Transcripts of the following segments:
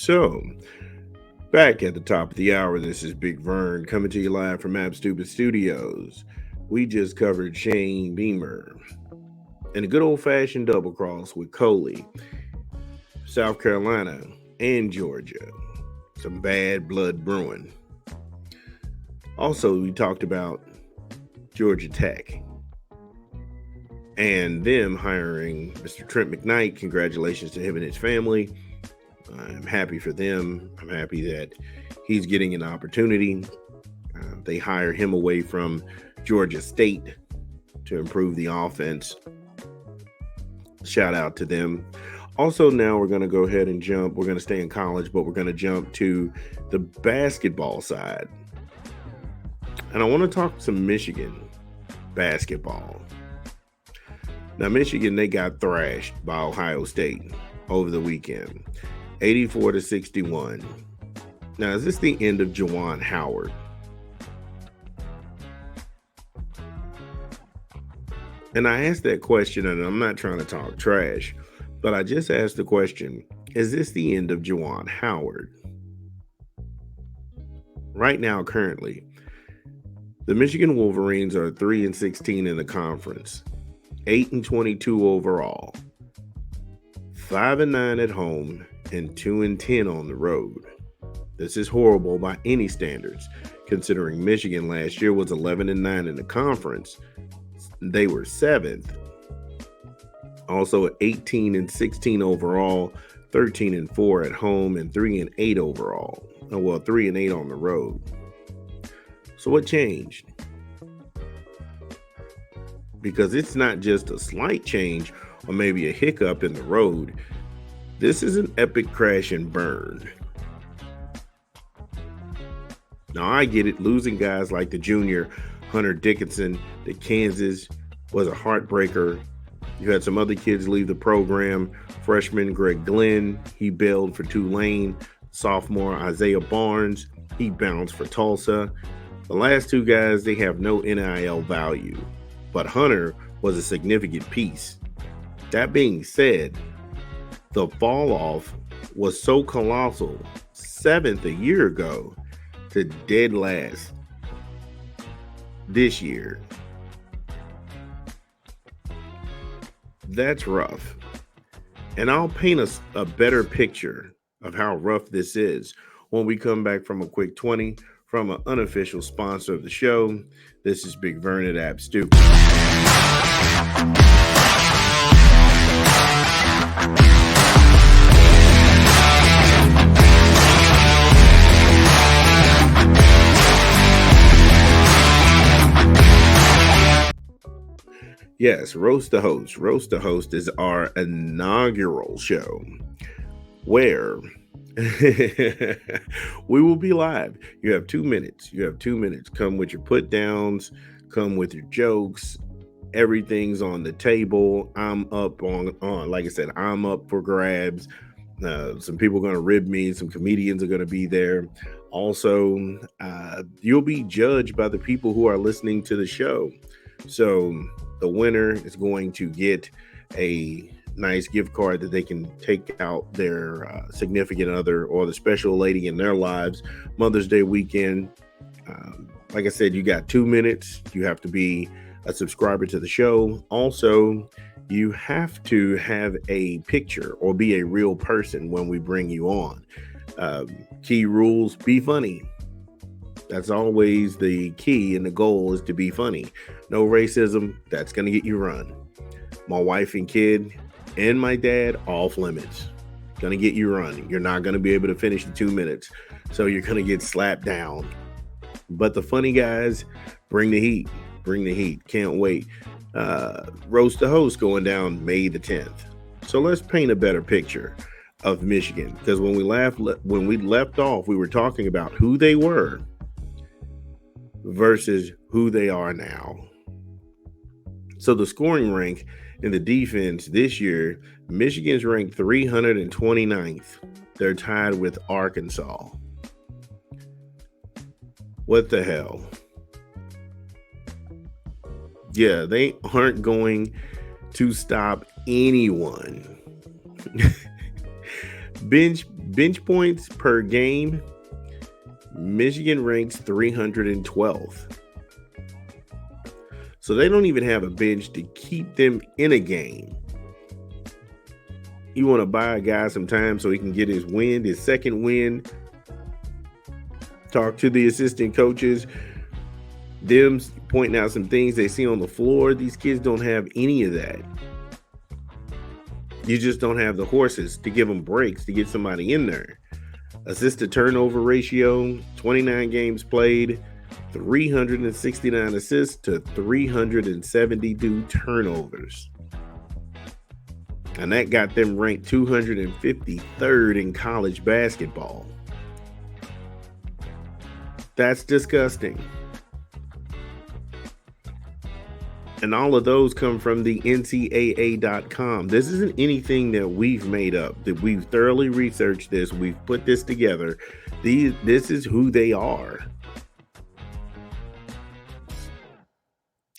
So, back at the top of the hour, this is Big Vern coming to you live from App Stupid Studios. We just covered Shane Beamer and a good old fashioned double cross with Coley, South Carolina, and Georgia. Some bad blood brewing. Also, we talked about Georgia Tech and them hiring Mr. Trent McKnight. Congratulations to him and his family. I'm happy for them. I'm happy that he's getting an opportunity. They hire him away from Georgia State to improve the offense. Shout out to them. Also, now we're going to go ahead and jump. We're going to stay in college, but we're going to jump to the basketball side. And I want to talk some Michigan basketball. Now, Michigan, they got thrashed by Ohio State over the weekend, 84-61. Now, is this the end of Juwan Howard? And I asked that question, and I'm not trying to talk trash, but I just asked the question, is this the end of Juwan Howard? Right now, currently, the Michigan Wolverines are 3-16 in the conference, 8-22 overall, 5-9 at home, and 2-10 on the road. This is horrible by any standards, considering Michigan last year was 11-9 in the conference. They were 7th. Also 18-16 overall, 13-4 at home, and 3-8 overall. 3-8 on the road. So what changed? Because it's not just a slight change or maybe a hiccup in the road. This is an epic crash and burn. Now, I get it. Losing guys like the junior Hunter Dickinson to Kansas was a heartbreaker. You had some other kids leave the program. Freshman Greg Glenn, he bailed for Tulane. Sophomore Isaiah Barnes, he bounced for Tulsa. The last two guys, they have no NIL value. But Hunter was a significant piece. That being said, the fall off was so colossal, 7th a year ago to dead last this year. That's rough. And I'll paint a better picture of how rough this is when we come back from a quick 20 from an unofficial sponsor of the show. This is Big Vern at App Stupid. Yes, Roast the Host. Roast the Host is our inaugural show where we will be live. You have 2 minutes. Come with your put downs, come with your jokes. Everything's on the table. I'm up on like I said, I'm up for grabs. Some people are going to rib me. Some comedians are going to be there. Also, you'll be judged by the people who are listening to the show. So the winner is going to get a nice gift card that they can take out their significant other or the special lady in their lives. Mother's Day weekend. Like I said, you got 2 minutes. You have to be a subscriber to the show. Also, you have to have a picture or be a real person when we bring you on. Key rules, be funny. That's always the key, and the goal is to be funny. No racism, that's going to get you run. My wife and kid and my dad, off limits. Going to get you running. You're not going to be able to finish the 2 minutes, so you're going to get slapped down. But the funny guys, bring the heat. Bring the heat. Can't wait. Roast the Host going down May the 10th. So let's paint a better picture of Michigan, because when we left off, we were talking about who they were versus who they are now. So the scoring rank in the defense this year, Michigan's ranked 329th. They're tied with Arkansas. What the hell? Yeah, they aren't going to stop anyone. Bench points per game, Michigan ranks 312th. So they don't even have a bench to keep them in a game. You want to buy a guy some time so he can get his second win. Talk to the assistant coaches, them pointing out some things they see on the floor. These kids don't have any of that. You just don't have the horses to give them breaks to get somebody in there. Assist to turnover ratio, 29 games played, 369 assists to 372 turnovers. And that got them ranked 253rd in college basketball. That's disgusting. And all of those come from the NCAA.com. This isn't anything that we've made up, that we've thoroughly researched this. We've put this together. This is who they are.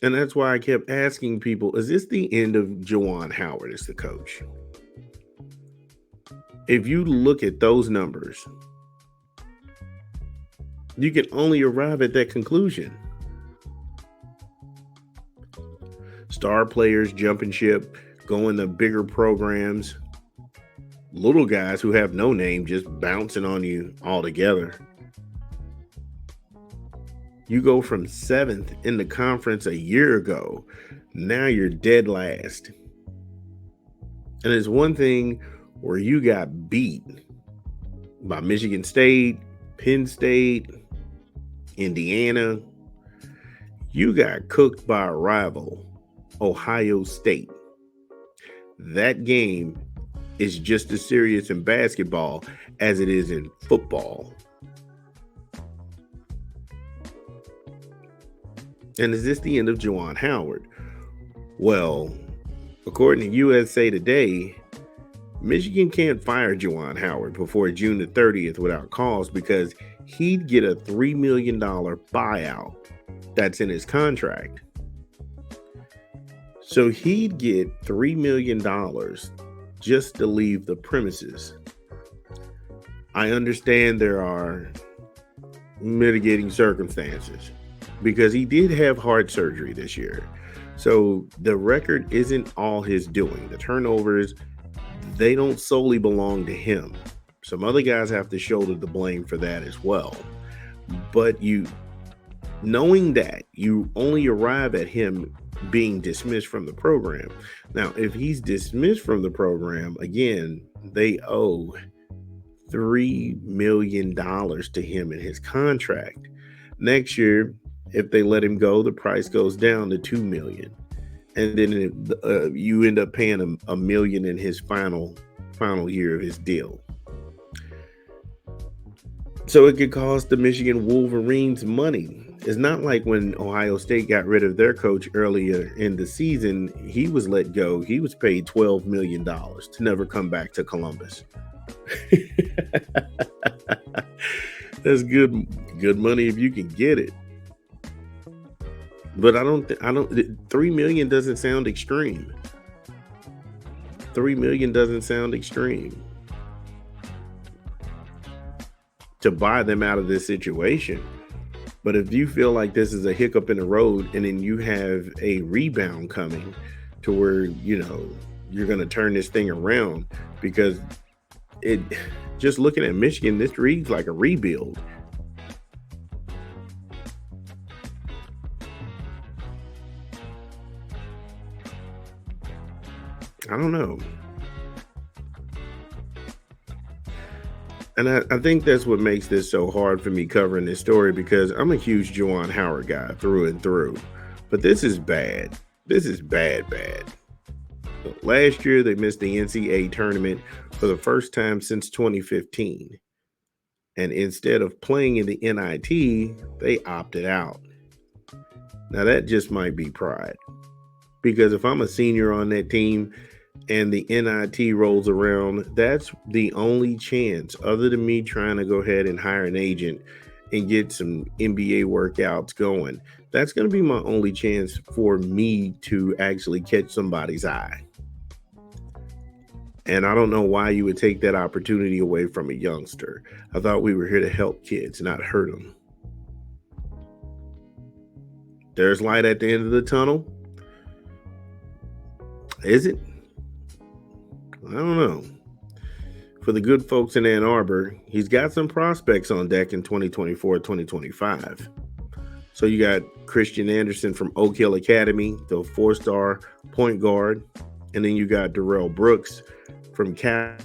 And that's why I kept asking people, is this the end of Juwan Howard as the coach? If you look at those numbers, you can only arrive at that conclusion. Star players jumping ship, going to bigger programs, little guys who have no name just bouncing on you altogether. You go from 7th in the conference a year ago. Now you're dead last. And it's one thing where you got beat by Michigan State, Penn State, Indiana. You got cooked by a rival, Ohio State. That game is just as serious in basketball as it is in football. And is this the end of Juwan Howard? Well, according to USA Today, Michigan can't fire Juwan Howard before June the 30th without cause because he'd get a $3 million buyout that's in his contract. So he'd get $3 million just to leave the premises. I understand there are mitigating circumstances because he did have heart surgery this year. So the record isn't all his doing. The turnovers, they don't solely belong to him. Some other guys have to shoulder the blame for that as well. But knowing that, you only arrive at him being dismissed from the program. Now, if he's dismissed from the program, again, they owe $3 million to him in his contract. Next year, if they let him go, the price goes down to $2 million. And then you end up paying him $1 million in his final year of his deal. So it could cost the Michigan Wolverines money. It's not like when Ohio State got rid of their coach earlier in the season, he was let go. He was paid $12 million to never come back to Columbus. That's good money if you can get it. But I don't, $3 million doesn't sound extreme. $3 million doesn't sound extreme to buy them out of this situation. But if you feel like this is a hiccup in the road and then you have a rebound coming to where, you're going to turn this thing around, because just looking at Michigan, this reads like a rebuild. I don't know. And I think that's what makes this so hard for me covering this story, because I'm a huge Juwan Howard guy through and through. But this is bad. This is bad. Last year, they missed the NCAA tournament for the first time since 2015. And instead of playing in the NIT, they opted out. Now, that just might be pride. Because if I'm a senior on that team and the NIT rolls around, that's the only chance, other than me trying to go ahead and hire an agent and get some NBA workouts going. That's going to be my only chance for me to actually catch somebody's eye. And I don't know why you would take that opportunity away from a youngster. I thought we were here to help kids, not hurt them. There's light at the end of the tunnel. Is it? I don't know. For the good folks in Ann Arbor, he's got some prospects on deck in 2024, 2025. So you got Christian Anderson from Oak Hill Academy, the 4-star point guard. And then you got Darrell Brooks from Cal.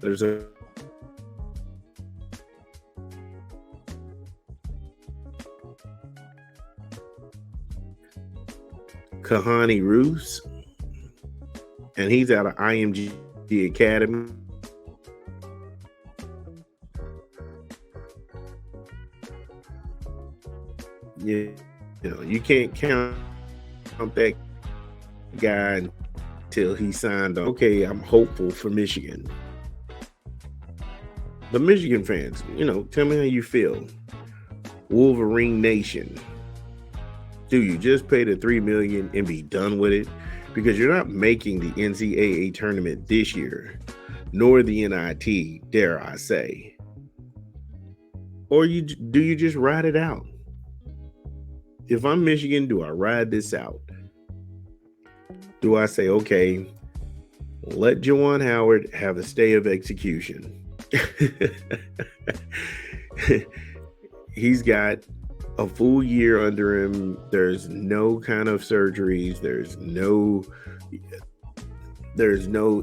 There's a Kahani Roos, and he's out of IMG Academy. Yeah, you can't count that guy until he signed on. Okay, I'm hopeful for Michigan. The Michigan fans, tell me how you feel. Wolverine Nation. Do you just pay the $3 million and be done with it? Because you're not making the NCAA tournament this year, nor the NIT, dare I say. Or do you just ride it out? If I'm Michigan, do I ride this out? Do I say, okay, let Juwan Howard have a stay of execution? He's got a full year under him. There's no kind of surgeries. There's no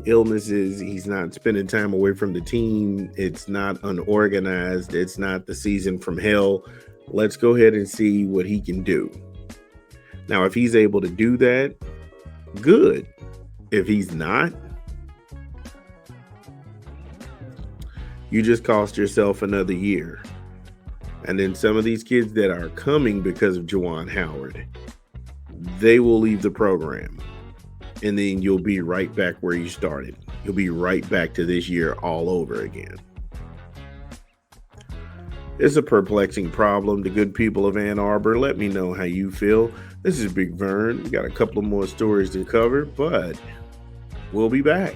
illnesses. He's not spending time away from the team. It's not unorganized. It's not the season from hell. Let's go ahead and see what he can do. Now, if he's able to do that, good. If he's not, you just cost yourself another year. And then some of these kids that are coming because of Juwan Howard, they will leave the program. And then you'll be right back where you started. You'll be right back to this year all over again. It's a perplexing problem. The good people of Ann Arbor, let me know how you feel. This is Big Vern. We got a couple of more stories to cover, but we'll be back.